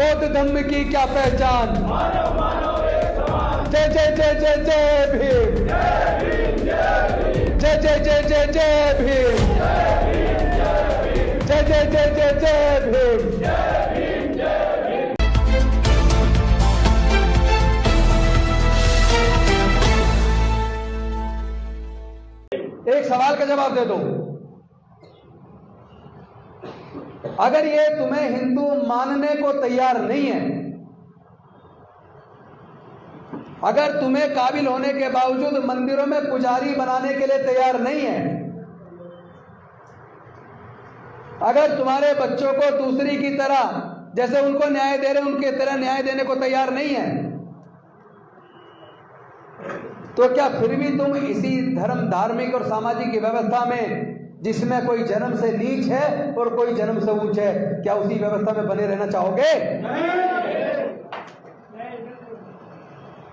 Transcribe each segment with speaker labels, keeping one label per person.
Speaker 1: बौद्ध धर्म की क्या पहचान। जय जय जय जय जय भीम, जय जय जय जय जय भीम, जय जय जय जय जय भीम। एक सवाल का जवाब दे दो, अगर ये तुम्हें हिंदू मानने को तैयार नहीं है, अगर तुम्हें काबिल होने के बावजूद मंदिरों में पुजारी बनाने के लिए तैयार नहीं है, अगर तुम्हारे बच्चों को दूसरी की तरह जैसे उनको न्याय दे रहे उनके तरह न्याय देने को तैयार नहीं है, तो क्या फिर भी तुम इसी धर्म, धार्मिक और सामाजिक व्यवस्था में, जिसमें कोई जन्म से नीच है और कोई जन्म से ऊंच है, क्या उसी व्यवस्था में बने रहना चाहोगे?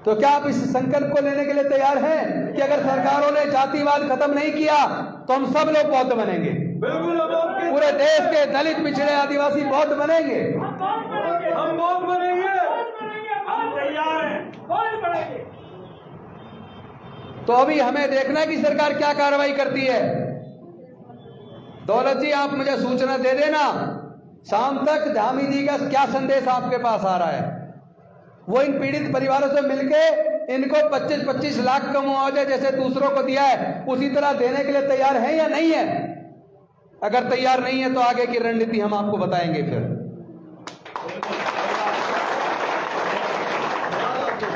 Speaker 1: तो क्या आप इस संकल्प को लेने के लिए तैयार हैं कि अगर सरकारों ने जातिवाद खत्म नहीं किया तो हम सब लोग बौद्ध बनेंगे? बिल्कुल, पूरे देश के दलित, पिछड़े, आदिवासी बौद्ध बनेंगे।
Speaker 2: हम बौद्ध बनेंगे, हम तैयार हैं, बौद्ध बनेंगे।
Speaker 1: तो अभी हमें देखना है कि सरकार क्या कार्रवाई करती है। दौलत जी, आप मुझे सूचना दे देना शाम तक धामी जी का क्या संदेश आपके पास आ रहा है। वो इन पीड़ित परिवारों से मिलके इनको 25-25 लाख का मुआवजा जैसे दूसरों को दिया है उसी तरह देने के लिए तैयार है या नहीं है? अगर तैयार नहीं है तो आगे की रणनीति हम आपको बताएंगे। फिर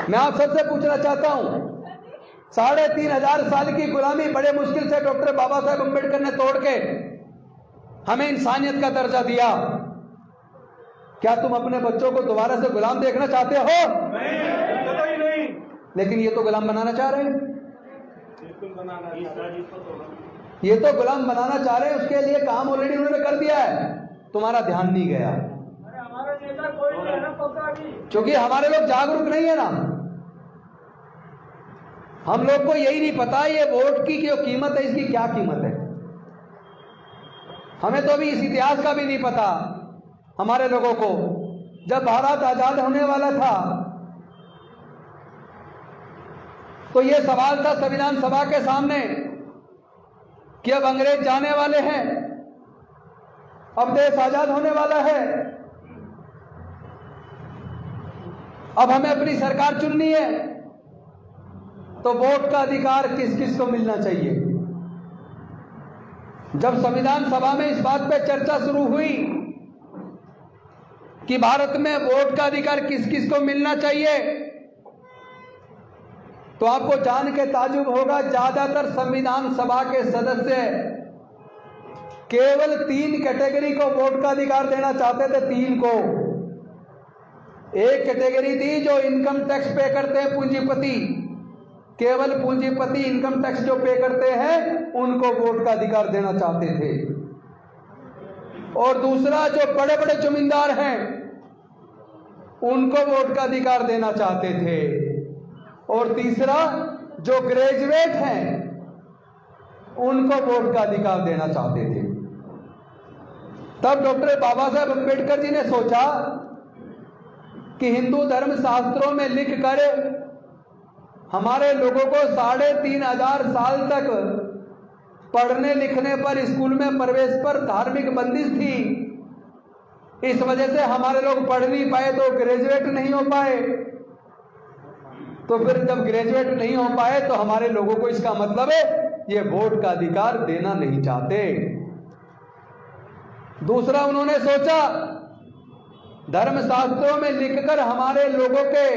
Speaker 1: मैं आप सबसे पूछना चाहता हूं, 3500 साल की गुलामी बड़े मुश्किल से डॉक्टर बाबा साहेब अम्बेडकर ने तोड़ के हमें इंसानियत का दर्जा दिया। क्या तुम अपने बच्चों को दोबारा से गुलाम देखना चाहते हो?
Speaker 2: नहीं।
Speaker 1: लेकिन ये तो गुलाम बनाना चाह रहे हैं, ये तो गुलाम बनाना चाह रहे हैं। उसके लिए काम ऑलरेडी उन्होंने कर दिया है, तुम्हारा ध्यान नहीं गया क्योंकि हमारे लोग जागरूक नहीं है ना। हम लोग को यही नहीं पता ये वोट की जो कीमत है, इसकी क्या कीमत है। हमें तो अभी इस इतिहास का भी नहीं पता। हमारे लोगों को जब भारत आजाद होने वाला था तो यह सवाल था संविधान सभा के सामने कि अब अंग्रेज जाने वाले हैं, अब देश आजाद होने वाला है, अब हमें अपनी सरकार चुननी है, तो वोट का अधिकार किस किस को मिलना चाहिए। जब संविधान सभा में इस बात पर चर्चा शुरू हुई कि भारत में वोट का अधिकार किस किस को मिलना चाहिए, तो आपको जान के ताजुब होगा, ज्यादातर संविधान सभा के सदस्य केवल 3 कैटेगरी को वोट का अधिकार देना चाहते थे। 3 को। एक कैटेगरी थी जो इनकम टैक्स पे करते हैं, पूंजीपति, केवल पूंजीपति इनकम टैक्स जो पे करते हैं उनको वोट का अधिकार देना चाहते थे। और दूसरा जो बड़े बड़े जमींदार हैं उनको वोट का अधिकार देना चाहते थे। और तीसरा जो ग्रेजुएट हैं उनको वोट का अधिकार देना चाहते थे। तब डॉक्टर बाबा साहेब अम्बेडकर जी ने सोचा कि हिंदू धर्म शास्त्रों में लिख कर हमारे लोगों को 3500 साल तक पढ़ने लिखने पर, स्कूल में प्रवेश पर धार्मिक बंदिश थी। इस वजह से हमारे लोग पढ़ नहीं पाए, तो ग्रेजुएट नहीं हो पाए। तो फिर जब ग्रेजुएट नहीं हो पाए तो हमारे लोगों को इसका मतलब है ये वोट का अधिकार देना नहीं चाहते। दूसरा उन्होंने सोचा धर्मशास्त्रों में लिखकर हमारे लोगों के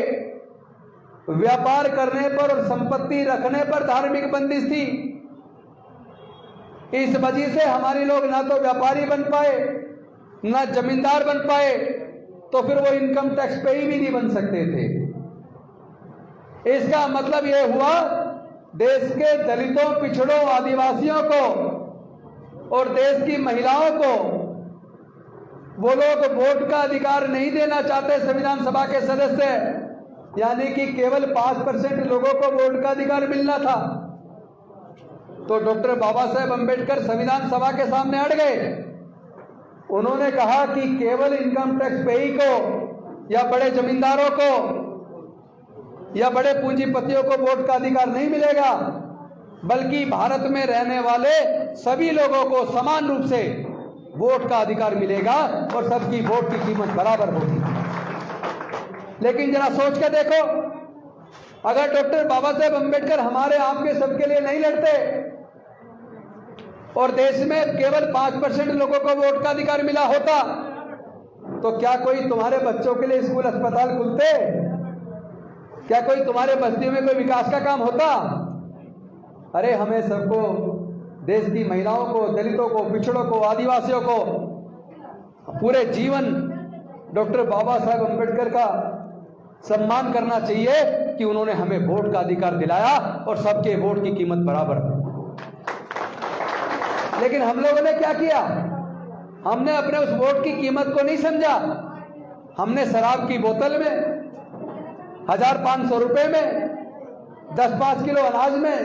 Speaker 1: व्यापार करने पर और संपत्ति रखने पर धार्मिक बंदिश थी। इस वजह से हमारे लोग ना तो व्यापारी बन पाए ना जमींदार बन पाए, तो फिर वो इनकम टैक्स पे ही भी नहीं बन सकते थे। इसका मतलब यह हुआ देश के दलितों, पिछड़ों, आदिवासियों को और देश की महिलाओं को वो लोग वोट का अधिकार नहीं देना चाहते। संविधान सभा के सदस्य, यानी कि केवल 5% लोगों को वोट का अधिकार मिलना था। तो डॉक्टर बाबा साहेब अम्बेडकर संविधान सभा के सामने अड़ गए। उन्होंने कहा कि केवल इनकम टैक्स पेई को या बड़े जमींदारों को या बड़े पूंजीपतियों को वोट का अधिकार नहीं मिलेगा, बल्कि भारत में रहने वाले सभी लोगों को समान रूप से वोट का अधिकार मिलेगा और सबकी वोट की कीमत बराबर होगी। लेकिन जरा सोच के देखो, अगर डॉक्टर बाबा साहेब अंबेडकर हमारे आपके सबके लिए नहीं लड़ते और देश में केवल 5% लोगों को वोट का अधिकार मिला होता, तो क्या कोई तुम्हारे बच्चों के लिए स्कूल अस्पताल खुलते? क्या कोई तुम्हारे बस्ती में कोई विकास का काम होता? अरे हमें सबको, देश की महिलाओं को, दलितों को, पिछड़ों को, आदिवासियों को पूरे जीवन डॉक्टर बाबा साहेब अंबेडकर का सम्मान करना चाहिए कि उन्होंने हमें वोट का अधिकार दिलाया और सबके वोट की कीमत बराबर। लेकिन हम लोगों ने क्या किया? हमने अपने उस वोट की कीमत को नहीं समझा। हमने शराब की बोतल में 1500 रुपए में 10-5 किलो अनाज में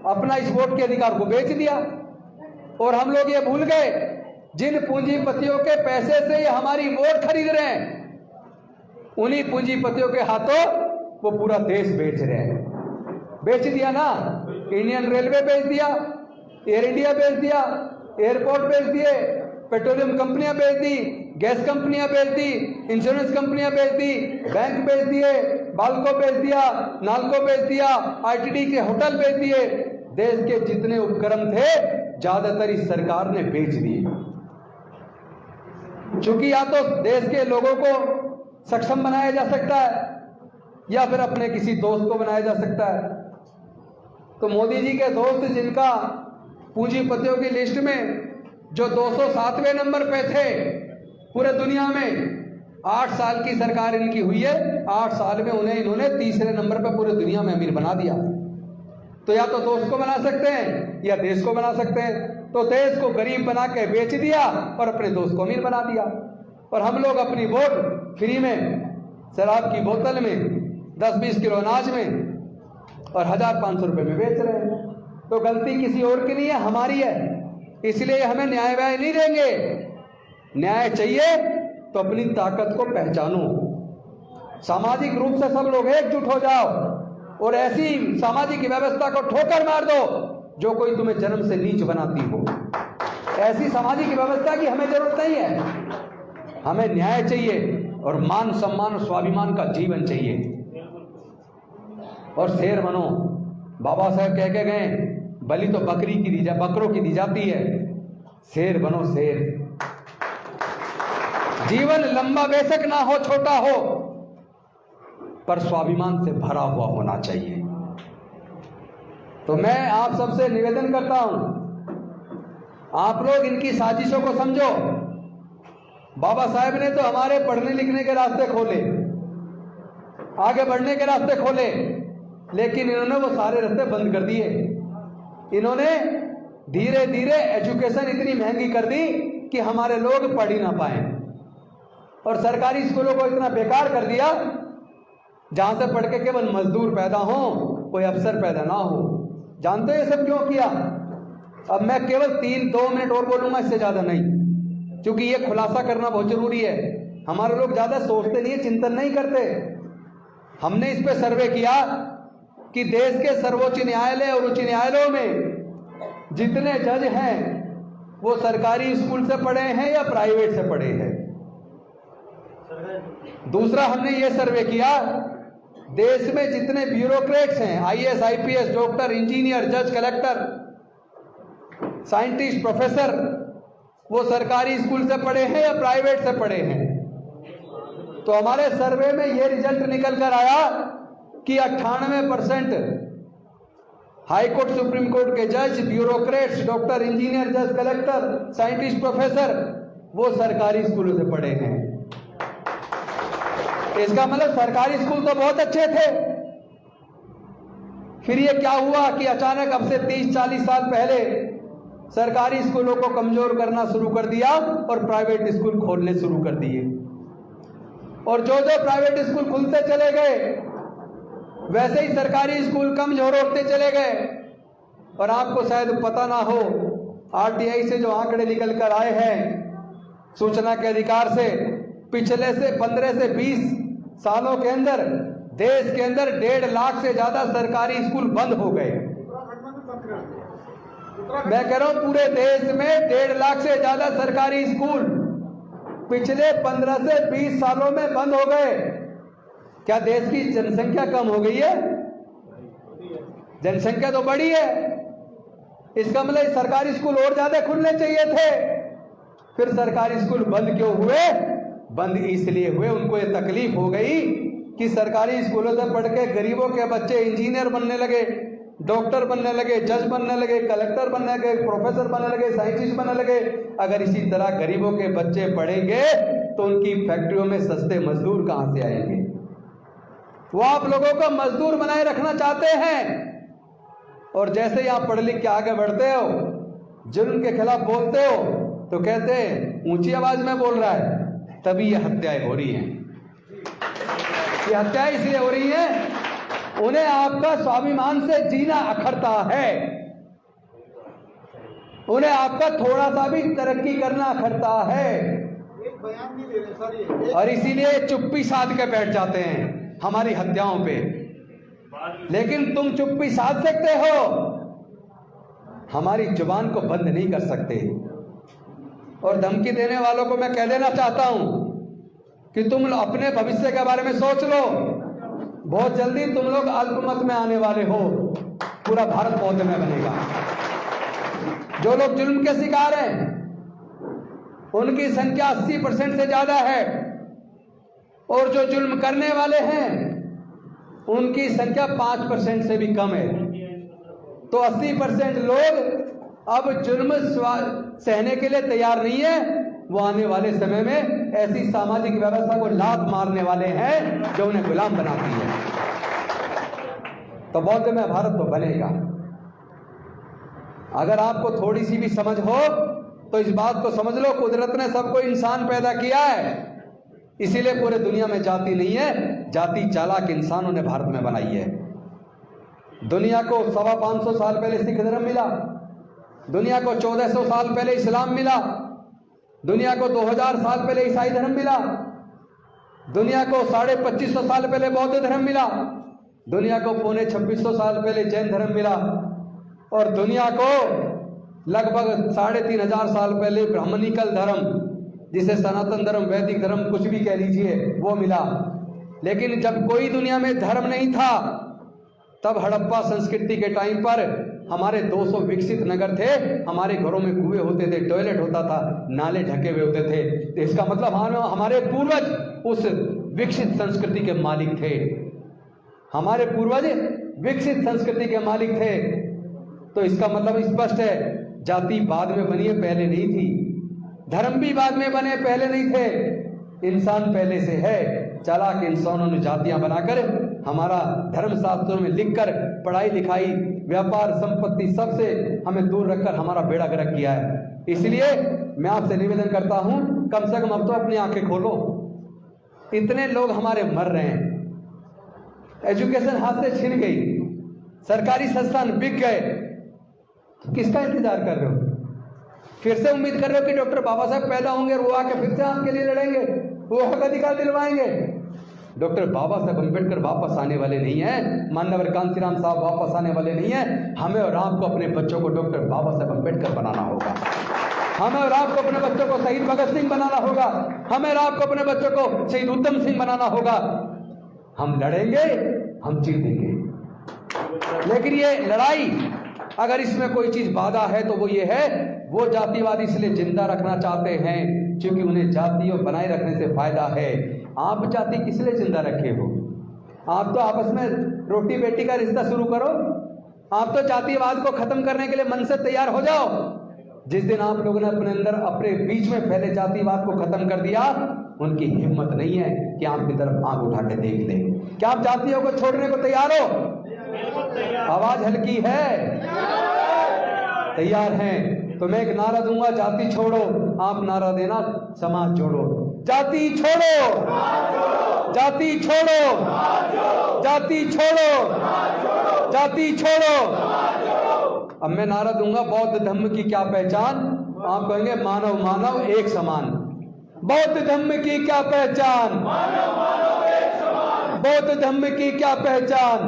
Speaker 1: अपना इस वोट के अधिकार को बेच दिया। और हम लोग ये भूल गए, जिन पूंजीपतियों के पैसे से ये हमारी वोट खरीद रहे हैं, उन्हीं पूंजीपतियों के हाथों वो पूरा देश बेच रहे हैं। बेच दिया ना, इंडियन रेलवे बेच दिया, एयर इंडिया बेच दिया, एयरपोर्ट बेच दिए, पेट्रोलियम कंपनियां बेच दी, गैस कंपनियां बेच दी, इंश्योरेंस कंपनियां बेच दी, बैंक बेच दिए, बाल्को बेच दिया, नाल्को बेच दिया, आईटीडी के होटल बेच दिए। देश के जितने उपक्रम थे ज्यादातर इस सरकार ने बेच दिए। चूंकि या तो देश के लोगों को सक्षम बनाया जा सकता है या फिर अपने किसी दोस्त को बनाया जा सकता है। तो मोदी जी के दोस्त जिनका पूंजीपतियों की लिस्ट में जो 207वें नंबर पे थे पूरे दुनिया में, 8 साल की सरकार इनकी हुई है, 8 साल में उन्हें इन्होंने 3रे नंबर पे पूरे दुनिया में अमीर बना दिया। तो या तो दोस्त को बना सकते हैं या देश को बना सकते हैं। तो देश को गरीब बना के बेच दिया और अपने दोस्त को अमीर बना दिया। और हम लोग अपनी वोट फ्री में शराब की बोतल में 10-20 किलो अनाज में और 1500 रुपए में बेच रहे हैं। तो गलती किसी और की नहीं है, हमारी है। इसलिए हमें न्याय व्याय नहीं देंगे। न्याय चाहिए तो अपनी ताकत को पहचानो, सामाजिक रूप से सब लोग एकजुट हो जाओ और ऐसी सामाजिक व्यवस्था को ठोकर मार दो जो कोई तुम्हें जन्म से नीच बनाती हो। ऐसी सामाजिक व्यवस्था की हमें जरूरत नहीं है। हमें न्याय चाहिए और मान सम्मान और स्वाभिमान का जीवन चाहिए। और शेर बनो। बाबा साहब कह के गए, बलि तो बकरों की दी जाती है, शेर बनो शेर। जीवन लंबा बेशक ना हो, छोटा हो, पर स्वाभिमान से भरा हुआ होना चाहिए। तो मैं आप सबसे निवेदन करता हूं, आप लोग इनकी साजिशों को समझो। बाबा साहब ने तो हमारे पढ़ने लिखने के रास्ते खोले, आगे बढ़ने के रास्ते खोले, लेकिन इन्होंने वो सारे रास्ते बंद कर दिए। इन्होंने धीरे धीरे एजुकेशन इतनी महंगी कर दी कि हमारे लोग पढ़ ही ना पाए, और सरकारी स्कूलों को इतना बेकार कर दिया जहां से पढ़ के केवल मजदूर पैदा हो, कोई अफसर पैदा ना हो। जानते हो ये सब क्यों किया? अब मैं केवल 2 मिनट और बोलूंगा, इससे ज्यादा नहीं, क्योंकि ये खुलासा करना बहुत जरूरी है। हमारे लोग ज्यादा सोचते नहीं, चिंतन नहीं करते। हमने इस पे सर्वे किया कि देश के सर्वोच्च न्यायालय और उच्च न्यायालयों में जितने जज हैं वो सरकारी स्कूल से पढ़े हैं या प्राइवेट से पढ़े हैं। दूसरा, हमने ये सर्वे किया, देश में जितने ब्यूरोक्रेट्स हैं, आईएएस, आईपीएस, डॉक्टर, इंजीनियर, जज, कलेक्टर, साइंटिस्ट, प्रोफेसर, वो सरकारी स्कूल से पढ़े हैं या प्राइवेट से पढ़े हैं। तो हमारे सर्वे में ये रिजल्ट निकल कर आया कि 98% हाई कोर्ट, सुप्रीम कोर्ट के जज, ब्यूरोक्रेट्स, डॉक्टर, इंजीनियर, जज, कलेक्टर, साइंटिस्ट, प्रोफेसर, वो सरकारी स्कूलों से पढ़े हैं। इसका मतलब सरकारी स्कूल तो बहुत अच्छे थे। फिर ये क्या हुआ कि अचानक अब से 30-40 साल पहले सरकारी स्कूलों को कमजोर करना शुरू कर दिया और प्राइवेट स्कूल खोलने शुरू कर दिए। और जो जो प्राइवेट स्कूल खुलते चले गए, वैसे ही सरकारी स्कूल कमजोर होते चले गए। और आपको शायद पता ना हो, आरटीआई से जो आंकड़े निकल कर आए हैं सूचना के अधिकार से, पिछले से 15 से 20 सालों के अंदर देश के अंदर 1.5 लाख से ज्यादा सरकारी स्कूल बंद हो गए। मैं कह रहा हूं पूरे देश में 1.5 लाख से ज्यादा सरकारी स्कूल पिछले 15 से 20 सालों में बंद हो गए। क्या देश की जनसंख्या कम हो गई है? जनसंख्या तो बढ़ी है। इसका मतलब सरकारी स्कूल और ज्यादा खुलने चाहिए थे। फिर सरकारी स्कूल बंद क्यों हुए? बंद इसलिए हुए, उनको ये तकलीफ हो गई कि सरकारी स्कूलों से पढ़ के गरीबों के बच्चे इंजीनियर बनने लगे, डॉक्टर बनने लगे, जज बनने लगे, कलेक्टर बनने लगे, प्रोफेसर बनने लगे, साइंटिस्ट बनने लगे। अगर इसी तरह गरीबों के बच्चे पढ़ेंगे तो उनकी फैक्ट्रियों में सस्ते मजदूर कहां से आएंगे? वो आप लोगों को मजदूर बनाए रखना चाहते हैं। और जैसे ही आप पढ़ लिख के आगे बढ़ते हो, जुल्म के खिलाफ बोलते हो, तो कहते हैं ऊंची आवाज में बोल रहा है, तभी ये हत्याएं हो रही हैं। ये हत्याएं इसलिए हो रही हैं, उन्हें आपका स्वाभिमान से जीना अखरता है, उन्हें आपका थोड़ा सा भी तरक्की करना अखरता है।
Speaker 2: एक बयान नहीं दे रहे सर ये।
Speaker 1: और इसीलिए चुप्पी साध के बैठ जाते हैं हमारी हत्याओं पे। लेकिन तुम चुप्पी साध सकते हो, हमारी जुबान को बंद नहीं कर सकते। और धमकी देने वालों को मैं कह देना चाहता हूं कि तुम अपने भविष्य के बारे में सोच लो। बहुत जल्दी तुम लोग अल्पमत में आने वाले हो, पूरा भारत बौद्ध में बनेगा। जो लोग जुल्म के शिकार हैं उनकी संख्या 80% से ज्यादा है, और जो जुल्म करने वाले हैं उनकी संख्या 5% से भी कम है। तो 80% लोग अब जुल्म सहने के लिए तैयार नहीं है। वो आने वाले समय में ऐसी सामाजिक व्यवस्था को लात मारने वाले हैं जो उन्हें गुलाम बनाती है। तो बौद्ध में भारत तो बनेगा। अगर आपको थोड़ी सी भी समझ हो तो इस बात को समझ लो, कुदरत ने सबको इंसान पैदा किया है, इसीलिए पूरे दुनिया में जाति नहीं है, जाति चालाक इंसानों ने भारत में बनाई है। दुनिया को 525 साल पहले सिख धर्म मिला, दुनिया को 1400 साल पहले इस्लाम मिला, दुनिया को 2000 साल पहले ईसाई धर्म मिला, दुनिया को 2550 साल पहले बौद्ध धर्म मिला, दुनिया को 2500 साल पहले जैन धर्म मिला, और दुनिया को लगभग 3500 साल पहले ब्राह्मणिकल धर्म, जिसे सनातन धर्म, वैदिक धर्म कुछ भी कह लीजिए, वो मिला। लेकिन जब कोई दुनिया में धर्म नहीं था, तब हड़प्पा संस्कृति के टाइम पर हमारे 200 विकसित नगर थे, हमारे घरों में कुएं होते थे, टॉयलेट होता था, नाले ढके हुए होते थे। तो इसका मतलब हमारे पूर्वज उस विकसित संस्कृति के मालिक थे, हमारे पूर्वज विकसित संस्कृति के मालिक थे। तो इसका मतलब स्पष्ट है, जाति बाद में बनी है, पहले नहीं थी। धर्म भी बाद में बने, पहले नहीं थे। इंसान पहले से है। चालाक इंसानों ने जातियां बनाकर, हमारा धर्म शास्त्रों में लिखकर, पढ़ाई लिखाई, व्यापार, संपत्ति सबसे हमें दूर रखकर हमारा बेड़ा गर्क किया है। इसलिए मैं आपसे निवेदन करता हूं, कम से कम अब तो अपनी आंखें खोलो। इतने लोग हमारे मर रहे हैं, एजुकेशन हाथ से छिन गई, सरकारी संस्थान बिक गए, तो किसका इंतजार कर रहे हो? फिर से उम्मीद कर रहे हो कि डॉक्टर बाबा साहब पैदा होंगे और वो आके फिर से आपके लिए लड़ेंगे, वो हक अधिकार दिलवाएंगे? डॉक्टर बाबा साहब अम्बेडकर वापस आने वाले नहीं है, माननीय कांशीराम साहब वापस आने वाले नहीं है। हमें और आपको अपने बच्चों को डॉक्टर बाबा साहब अम्बेडकर बनाना होगा। हमें और आपको अपने बच्चों को शहीद भगत सिंह बनाना होगा। हमें और आपको अपने बच्चों को शहीद उधम सिंह बनाना होगा। हम लड़ेंगे, हम जीतेंगे। लेकिन ये लड़ाई, अगर इसमें कोई चीज बाधा है तो वो ये है, वो जातिवाद इसलिए जिंदा रखना चाहते हैं क्योंकि उन्हें जातियों बनाए रखने से फायदा है। आप जाति किस लिए जिंदा रखे हो? आप तो आपस में रोटी बेटी का रिश्ता शुरू करो। आप तो जातिवाद को खत्म करने के लिए मन से तैयार हो जाओ। जिस दिन आप लोगों ने अपने अंदर, अपने बीच में फैले जातिवाद को खत्म कर दिया, उनकी हिम्मत नहीं है कि आपकी तरफ आंख उठा के देख ले। क्या आप जातियों को छोड़ने को तैयार हो? आवाज हल्की है? तैयार हैं? तो मैं एक नारा दूंगा, जाति छोड़ो। आप नारा देना, समाज जोड़ो। जाति छोड़ो, जाति छोड़ो, जाति छोड़ो, जाति छोड़ो। अब मैं नारा दूंगा, बौद्ध धर्म की क्या पहचान? आप कहेंगे मानव मानव एक समान। बौद्ध धर्म की क्या पहचान, बौद्ध धर्म की क्या पहचान।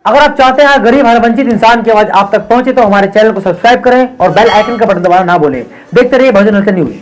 Speaker 3: अगर आप चाहते हैं गरीब हर वंचित इंसान की आवाज आप तक पहुंचे तो हमारे चैनल को सब्सक्राइब करें और बेल आइकन का बटन दबाना ना भूलें। देखते रहिए बहुजन न्यूज।